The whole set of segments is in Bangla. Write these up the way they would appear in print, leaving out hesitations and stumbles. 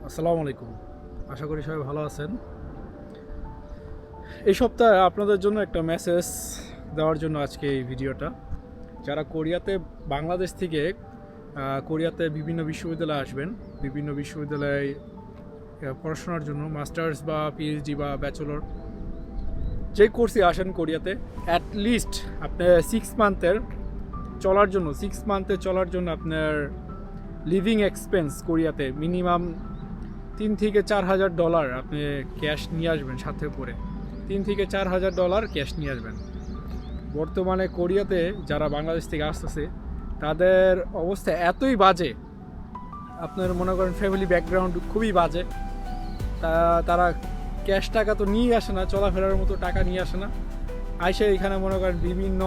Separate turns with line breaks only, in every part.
আসসালামু আলাইকুম। আশা করি সবাই ভালো আছেন। এই সপ্তাহে আপনাদের জন্য একটা মেসেজ দেওয়ার জন্য আজকে এই ভিডিওটা। যারা কোরিয়াতে বাংলাদেশ থেকে কোরিয়াতে বিভিন্ন বিশ্ববিদ্যালয়ে আসবেন, বিভিন্ন বিশ্ববিদ্যালয়ে পড়াশোনার জন্য মাস্টার্স বা পিএইচডি বা ব্যাচেলর যে কোর্সে আসেন কোরিয়াতে, অ্যাটলিস্ট আপনার 6 মান্থে চলার জন্য আপনার লিভিং এক্সপেন্স কোরিয়াতে মিনিমাম $3,000 থেকে $4,000 আপনি ক্যাশ নিয়ে আসবেন সাথে করে। $3,000 থেকে $4,000 ক্যাশ নিয়ে আসবেন। বর্তমানে কোরিয়াতে যারা বাংলাদেশ থেকে আসতেছে তাদের অবস্থা এতই বাজে, আপনার মনে করেন ফ্যামিলি ব্যাকগ্রাউন্ড খুবই বাজে। তারা ক্যাশ টাকা তো নিয়ে আসে না, চলাফেরার মতো টাকা নিয়ে আসে না। আইসে এখানে মনে করেন বিভিন্ন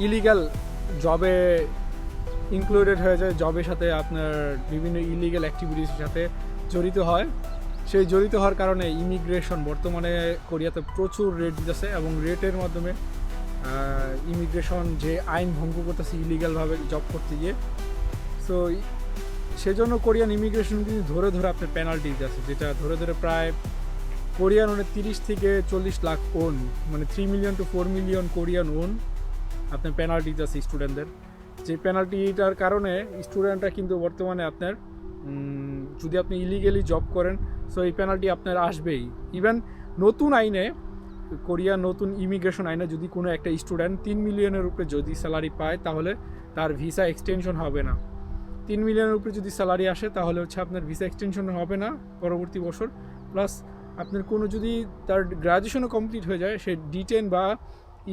ইলিগাল জবে ইনক্লুডেড হয়ে যায়, জবের সাথে আপনার বিভিন্ন ইলিগাল অ্যাক্টিভিটিসের সাথে জড়িত হয়। সেই জড়িত হওয়ার কারণে ইমিগ্রেশন বর্তমানে কোরিয়াতে প্রচুর রেট দিতেছে এবং রেটের মাধ্যমে ইমিগ্রেশন যে আইন ভঙ্গ করতেছে ইলিগালভাবে জব করতে গিয়ে। সো সেজন্য কোরিয়ান ইমিগ্রেশন কিন্তু ধরে ধরে আপনার পেনাল্টি দিতেছে, যেটা ধরে ধরে প্রায় কোরিয়ান 30 থেকে 40 লাখ ওন, মানে 3 million to 4 million Korean won আপনার পেনাল্টি দিতেছে স্টুডেন্টদের। যে পেনাল্টিটার কারণে স্টুডেন্টরা কিন্তু বর্তমানে আপনার যদি আপনি ইলিগেলি জব করেন, সো এই পেনাল্টি আপনার আসবেই। ইভেন নতুন আইনে, কোরিয়ার নতুন ইমিগ্রেশন আইনে যদি কোনো একটা স্টুডেন্ট 3 মিলিয়নের উপরে যদি স্যালারি পায় তাহলে তার ভিসা এক্সটেনশন হবে না। 3 মিলিয়নের উপরে যদি স্যালারি আসে তাহলে আপনার ভিসা এক্সটেনশন হবে না পরবর্তী বছর। প্লাস আপনার কোনো যদি তার গ্র্যাজুয়েশনও কমপ্লিট হয়ে যায়, সে D10 বা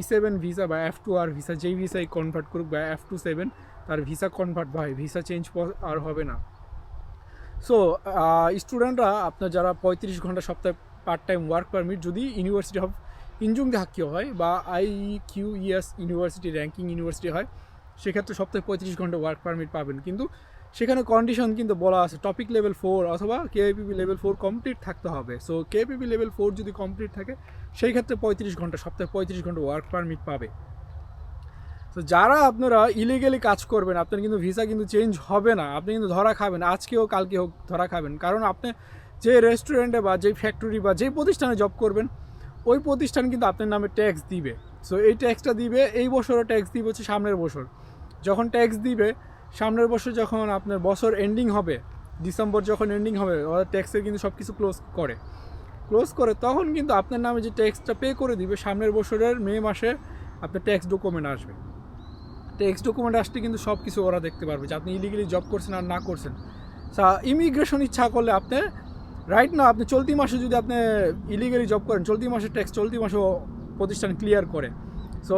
E7 ভিসা বা F2R ভিসা, যেই ভিসাই কনভার্ট করুক, বা F27 তার ভিসা কনভার্ট বা ভিসা চেঞ্জ আর হবে না। সো স্টুডেন্টরা আপনার যারা 35 ঘন্টা সপ্তাহে পার্ট টাইম ওয়ার্ক পারমিট যদি ইউনিভার্সিটি অফ ইনজুং হাক্কিও হয় বা IEQES ইউনিভার্সিটি র্যাঙ্কিং ইউনিভার্সিটি হয়, সেক্ষেত্রে সপ্তাহে 35 ঘন্টা ওয়ার্ক পারমিট পাবেন। কিন্তু সেখানে কন্ডিশন কিন্তু বলা আছে টপিক লেভেল 4 অথবা KPP লেভেল 4 কমপ্লিট থাকতে হবে। সো KPP লেভেল 4 যদি কমপ্লিট থাকে সেই ক্ষেত্রে 35 ঘন্টা সপ্তাহে 35 ঘন্টা ওয়ার্ক পারমিট পাবে। তো যারা আপনারা ইলিগেলি কাজ করবেন, আপনার কিন্তু ভিসা কিন্তু চেঞ্জ হবে না, আপনি কিন্তু ধরা খাবেন, আজকে হোক কালকে হোক ধরা খাবেন। কারণ আপনি যে রেস্টুরেন্টে বা যেই ফ্যাক্টরি বা যেই প্রতিষ্ঠানে জব করবেন, ওই প্রতিষ্ঠান কিন্তু আপনার নামে ট্যাক্স দিবে। সো এই ট্যাক্সটা দিবে, এই বছরও ট্যাক্স দিবে হচ্ছে সামনের বছর। যখন ট্যাক্স দিবে সামনের বছর, যখন আপনার বছর এন্ডিং হবে, ডিসেম্বর যখন এন্ডিং হবে, ওরা ট্যাক্সের কিন্তু সব কিছু ক্লোজ করে তখন কিন্তু আপনার নামে যে ট্যাক্সটা পে করে দিবে সামনের বছরের মে মাসে আপনার ট্যাক্স ডকুমেন্ট আসবে। ট্যাক্স ডকুমেন্ট আসলে কিন্তু সব কিছু ওরা দেখতে পারবে যে আপনি ইলিগালি জব করছেন আর না করছেন। ইমিগ্রেশন ইচ্ছা করলে আপনি রাইট না, আপনি চলতি মাসে যদি আপনি ইলিগালি জব করেন, চলতি মাসের ট্যাক্স চলতি মাসেও প্রতিষ্ঠান ক্লিয়ার করে। সো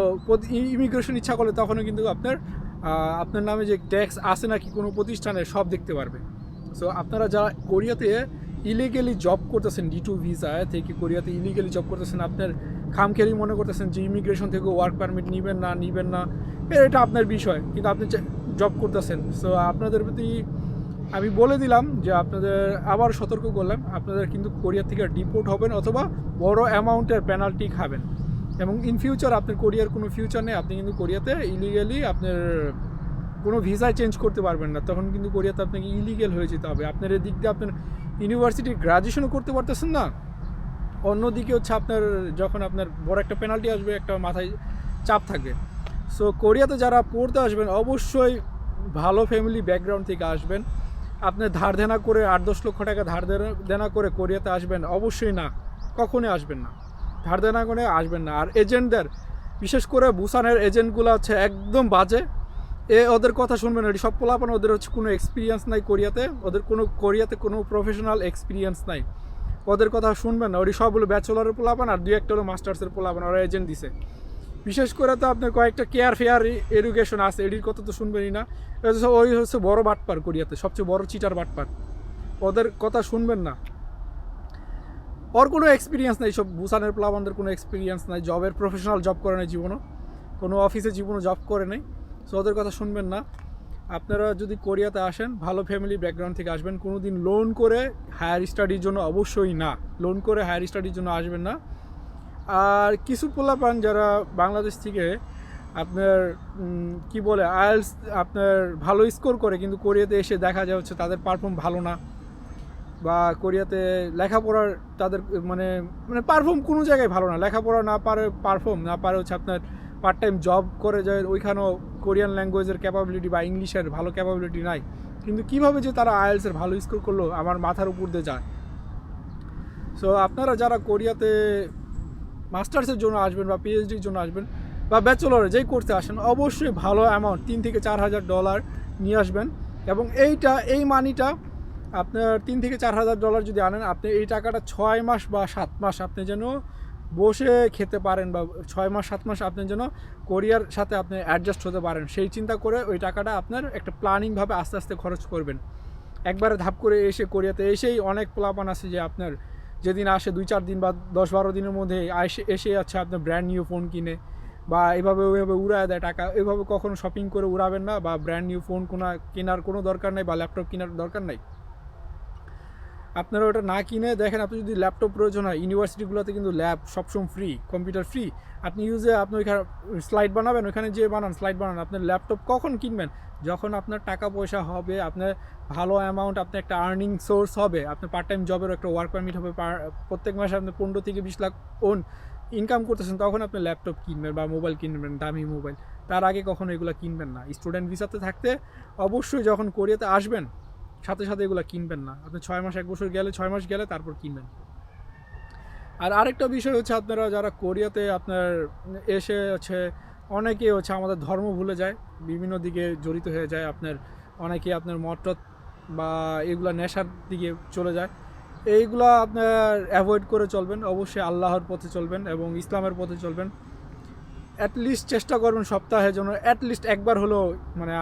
ইমিগ্রেশন ইচ্ছা করলে তখনও কিন্তু আপনার নামে যে ট্যাক্স আসে নাকি কোনো প্রতিষ্ঠানে সব দেখতে পারবে। সো আপনারা যারা কোরিয়াতে ইলিগালি জব করতেছেন, D2 ভিসা থেকে কোরিয়াতে ইলিগালি জব করতেছেন, আপনার খামখেয়ালি মনে করতেছেন যে ইমিগ্রেশন থেকে ওয়ার্ক পারমিট নিবেন না, এটা আপনার বিষয়, কিন্তু আপনি জব করতেছেন। সো আপনাদের প্রতি আমি বলে দিলাম যে আপনাদের আবার সতর্ক করলাম, আপনাদের কিন্তু কোরিয়া থেকে ডিপোর্ট হবেন অথবা বড় অ্যামাউন্টের পেনাল্টি খাবেন। এবং ইন ফিউচার আপনার কোরিয়ার কোনো ফিউচার নেই, আপনি কিন্তু কোরিয়াতে ইলিগালি আপনার কোনো ভিসায় চেঞ্জ করতে পারবেন না, তখন কিন্তু কোরিয়াতে আপনাকে ইলিগেল হয়ে যেতে হবে। আপনার এদিক দিয়ে আপনার ইউনিভার্সিটি গ্র্যাজুয়েশনও করতে পারতেছেন না, অন্যদিকে হচ্ছে আপনার যখন আপনার বড় একটা পেনাল্টি আসবে, একটা মাথায় চাপ থাকবে। সো কোরিয়াতে যারা পড়তে আসবেন অবশ্যই ভালো ফ্যামিলি ব্যাকগ্রাউন্ড থেকে আসবেন। আপনি ধার দেনা করে 8-10 লক্ষ টাকা ধার দেনা করে কোরিয়াতে আসবেন অবশ্যই না, কখনোই আসবেন না, ধার দেনা করে আসবেন না। আর এজেন্টদের, বিশেষ করে বুসানের এজেন্টগুলো হচ্ছে একদম বাজে, ওদের কথা শুনবেন। এটি সব পোলাপান, ওদের হচ্ছে কোনো এক্সপিরিয়েন্স নাই কোরিয়াতে, ওদের কোরিয়াতে কোনো প্রফেশনাল এক্সপিরিয়েন্স নাই, ওদের কথা শুনবেন না। ওই সব হলো ব্যাচেলরের পোলাপান আর 2-1 হলো মাস্টার্সের পোলাপান, ওরা এজেন্ট দিছে। বিশেষ করে তো আপনার কয়েকটা ফেয়ার এডুকেশন আছে, এটির কথা তো শুনবেনই না। ওই হচ্ছে বড় বাটপার কোরিয়াতে, সবচেয়ে বড় চিটার বাটপার, ওদের কথা শুনবেন না। ওর কোনো এক্সপিরিয়েন্স নাই, সব বুসানের পোলাপানদের কোনো এক্সপিরিয়েন্স নাই, জবের প্রফেশনাল জব করে নাই জীবনও, কোনো অফিসে জীবনও জব করে নাই। সো ওদের কথা শুনবেন না। আপনারা যদি কোরিয়াতে আসেন ভালো ফ্যামিলি ব্যাকগ্রাউন্ড থেকে আসবেন, কোনো দিন লোন করে হায়ার স্টাডির জন্য অবশ্যই না, লোন করে হায়ার স্টাডির জন্য আসবেন না। আর কিছু পোলাপান যারা বাংলাদেশ থেকে আপনার কি বলে আইএলস আপনার ভালো স্কোর করে, কিন্তু কোরিয়াতে এসে দেখা যায় হচ্ছে তাদের পারফর্ম ভালো না, বা কোরিয়াতে লেখাপড়ার তাদের মানে মানে পারফর্ম কোনো জায়গায় ভালো না, লেখাপড়া না পারে, পারফর্ম না পারে হচ্ছে আপনার পার্ট টাইম জব করে যায়, ওইখানেও কোরিয়ান ল্যাঙ্গুয়েজের ক্যাপাবিলিটি বা ইংলিশের ভালো ক্যাপাবিলিটি নাই, কিন্তু কীভাবে যে তারা আইএলসের ভালো স্কোর করলো আমার মাথার উপর দিয়ে যায়। সো আপনারা যারা কোরিয়াতে মাস্টার্সের জন্য আসবেন বা পিএইচডির জন্য আসবেন বা ব্যাচেলরে যেই করতে আসেন, অবশ্যই ভালো অ্যামাউন্ট $3,000 থেকে $4,000 নিয়ে আসবেন। এবং এই মানিটা আপনার $3,000 থেকে $4,000 যদি আনেন, আপনি এই টাকাটা 6 মাস বা 7 মাস আপনি যেন বসে খেতে পারেন, বা 6 মাস 7 মাস আপনি যেন কোরিয়ার সাথে আপনি অ্যাডজাস্ট হতে পারেন, সেই চিন্তা করে ওই টাকাটা আপনার একটা প্ল্যানিংভাবে আস্তে আস্তে খরচ করবেন। একবারে ধাপ করে এসে কোরিয়াতে এসেই অনেক প্লাপান আছে যে আপনার যেদিন আসে 2-4 দিন বা 10-12 দিনের মধ্যে এসে যাচ্ছে আপনার ব্র্যান্ড নিউ ফোন কিনে, বা এভাবে ওইভাবে উড়ায় দেয় টাকা। এভাবে কখনো শপিং করে উড়াবেন না, বা ব্র্যান্ড নিউ ফোন কেনার কোনো দরকার নেই, বা ল্যাপটপ কেনার দরকার নেই। আপনারা ওটা না কিনে দেখেন, আপনি যদি ল্যাপটপ প্রয়োজন হয়, ইউনিভার্সিটিগুলোতে কিন্তু ল্যাব সবসময় ফ্রি, কম্পিউটার ফ্রি। আপনি আপনি ওইখানে স্লাইড বানাবেন, ওইখানে যে স্লাইড বানান। আপনার ল্যাপটপ কখন কিনবেন? যখন আপনার টাকা পয়সা হবে, আপনার ভালো অ্যামাউন্ট, আপনার একটা আর্নিং সোর্স হবে, আপনার পার্ট টাইম জবেরও একটা ওয়ার্ক পারমিট হবে, প্রত্যেক মাসে আপনি 15 থেকে 20 লাখ ইনকাম করতেছেন, তখন আপনি ল্যাপটপ কিনবেন বা মোবাইল কিনবেন, দামি মোবাইল। তার আগে কখনো এগুলো কিনবেন না। স্টুডেন্ট ভিসাতে থাকতে অবশ্যই যখন কোরিয়াতে আসবেন, সাথে সাথে এগুলো কিনবেন না। আপনি 6 মাস 1 বছর গেলে, 6 মাস গেলে তারপর কিনবেন। আর আরেকটা বিষয় হচ্ছে, আপনারা যারা কোরিয়াতে আপনার এসে হচ্ছে, অনেকে হচ্ছে আমাদের ধর্ম ভুলে যায়, বিভিন্ন দিকে জড়িত হয়ে যায়। অনেকে আপনার মদটদ বা এগুলা নেশার দিকে চলে যায়। এইগুলা আপনার অ্যাভয়েড করে চলবেন, অবশ্যই আল্লাহর পথে চলবেন এবং ইসলামের পথে চলবেন। অ্যাটলিস্ট চেষ্টা করবেন সপ্তাহে যেন অ্যাটলিস্ট একবার হলো, মানে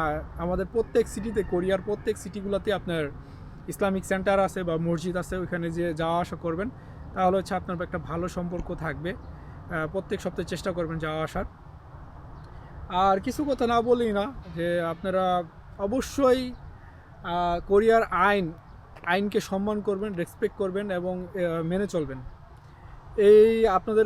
আমাদের প্রত্যেক সিটিতে, কোরিয়ার প্রত্যেক সিটিগুলোতে আপনার ইসলামিক সেন্টার আছে বা মসজিদ আছে, ওইখানে যে যাওয়া আসা করবেন, তাহলে হচ্ছে আপনার একটা ভালো সম্পর্ক থাকবে। প্রত্যেক সপ্তাহে চেষ্টা করবেন যাওয়া আসার। আর কিছু কথা না বলেই না, যে আপনারা অবশ্যই কোরিয়ার আইনকে সম্মান করবেন, রেসপেক্ট করবেন এবং মেনে চলবেন। আপনাদের